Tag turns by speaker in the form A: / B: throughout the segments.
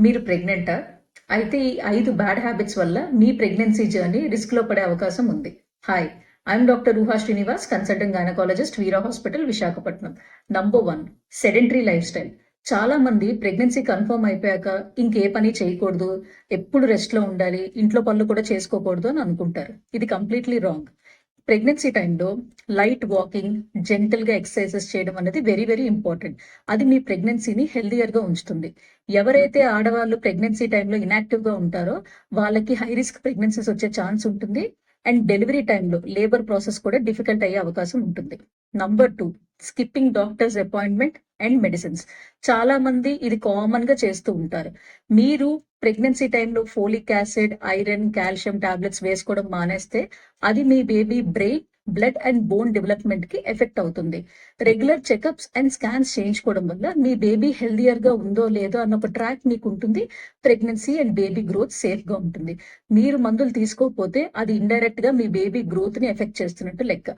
A: మీరు ప్రెగ్నెంటా? అయితే ఈ 5 బ్యాడ్ హ్యాబిట్స్ వల్ల మీ ప్రెగ్నెన్సీ జర్నీ రిస్క్‌లో పడే అవకాశం ఉంది. Hi! I'm doctor Uha Srinivas, consultant gynaecologist, Veera hospital, Visakhapatnam. Number 1 sedentary lifestyle. చాలా మంది ప్రెగ్నెన్సీ కన్ఫర్మ్ అయిపోయాక ఇంకే పని చేయకూడదు, ఎప్పుడు రెస్ట్‌లో ఉండాలి, ఇంట్లో పనులు కూడా చేసుకోకూడదు అని అనుకుంటారు. ఇది కంప్లీట్‌లీ రాంగ్. ప్రెగ్నెన్సీ టైంలో లైట్ వాకింగ్, జెంటల్‌గా ఎక్సర్సైజెస్ చేయడం అనేది వెరీ వెరీ ఇంపార్టెంట్. అది మీ ప్రెగ్నెన్సీని హెల్తీయర్‌గా ఉంచుతుంది. ఎవరైతే ఆడవాళ్ళు ప్రెగ్నెన్సీ టైంలో ఇనాక్టివ్‌గా ఉంటారో వాళ్ళకి హై రిస్క్ ప్రెగ్నెన్సీస్ వచ్చే ఛాన్స్ ఉంటుంది. అండ్ డెలివరీ టైంలో లేబర్ ప్రాసెస్ కూడా డిఫికల్ట్ అయ్యే అవకాశం ఉంటుంది. Number 2 skipping doctors appointment and medicines. చాలా మంది ఇది కామన్ గా చేస్తూ ఉంటారు. మీరు ప్రెగ్నెన్సీ టైంలో folic acid, iron, calcium tablets వేసుకోవడం మానేస్తే అది మీ baby brain, blood and bone development కి ఎఫెక్ట్ అవుతుంది. రెగ్యులర్ చెకప్స్ అండ్ స్కాన్స్ చేయించుకోవడం వల్ల మీ బేబీ హెల్దియర్ గా ఉందో లేదో అన్న ఒక ట్రాక్ మీకు ఉంటుంది. Pregnancy and baby growth safe గా ఉంటుంది. మీరు మందులు తీసుకోకపోతే అది ఇండైరెక్ట్ గా మీ బేబీ గ్రోత్ ని ఎఫెక్ట్ చేస్తున్నట్టు లెక్క.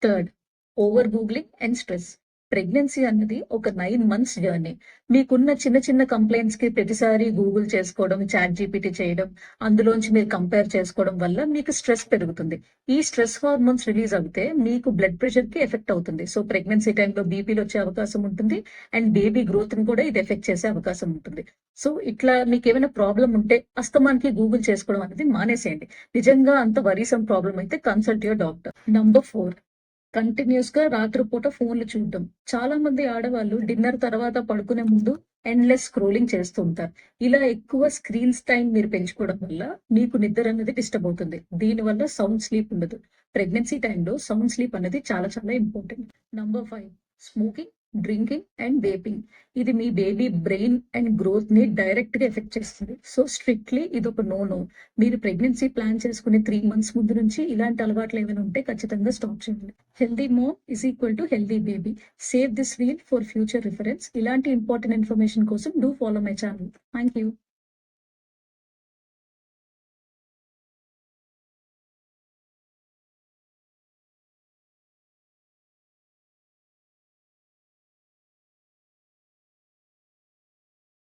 A: Third, over googling and stress. Pregnancy అన్నది ఒక 9 months జర్నీ. మీకున్న చిన్న చిన్న కంప్లైంట్స్ కి ప్రతిసారి గూగుల్ చేసుకోవడం, చాట్ జీపీటీ చేయడం, అందులోంచి మీరు కంపేర్ చేసుకోవడం వల్ల మీకు స్ట్రెస్ పెరుగుతుంది. ఈ స్ట్రెస్ హార్మోన్స్ రిలీజ్ అవుతే మీకు బ్లడ్ ప్రెషర్ కి ఎఫెక్ట్ అవుతుంది. సో ప్రెగ్నెన్సీ టైంలో బీపీలు వచ్చే అవకాశం ఉంటుంది. అండ్ బేబీ గ్రోత్ ని కూడా ఇది ఎఫెక్ట్ చేసే అవకాశం ఉంటుంది. సో ఇట్లా మీకు ఏమైనా ప్రాబ్లం ఉంటే అస్తమానికి గూగుల్ చేసుకోవడం అనేది మానేసేయండి. నిజంగా అంత వరీసమ్ ప్రాబ్లం అయితే consult your doctor. Number 4, continuous గా రాత్రిపూట ఫోన్లు చూడటం. చాలా మంది ఆడవాళ్ళు డిన్నర్ తర్వాత పడుకునే ముందు ఎండ్లెస్ స్క్రోలింగ్ చేస్తూ ఉంటారు. ఇలా ఎక్కువ స్క్రీన్స్ టైం మీరు పెంచుకోవడం వల్ల మీకు నిద్ర అనేది డిస్టర్బ్ అవుతుంది. దీనివల్ల సౌండ్ స్లీప్ ఉండదు. ప్రెగ్నెన్సీ టైంలో సౌండ్ స్లీప్ అనేది చాలా చాలా important. Number 5, smoking, drinking and vaping. ఇది మీ బేబీ బ్రెయిన్ అండ్ గ్రోత్ ని డైరెక్ట్ గా ఎఫెక్ట్ చేస్తుంది. సో స్ట్రిక్ట్లీ ఇది ఒక నో. మీరు ప్రెగ్నెన్సీ ప్లాన్ చేసుకునే 3 months ముందు నుంచి ఇలాంటి అలవాట్లు ఏమైనా ఉంటే ఖచ్చితంగా స్టాప్ చేయండి. Healthy mom is equal to healthy baby. Save this reel for future reference. ఇలాంటి ఇంపార్టెంట్ ఇన్ఫర్మేషన్ కోసం do follow my channel. Thank you.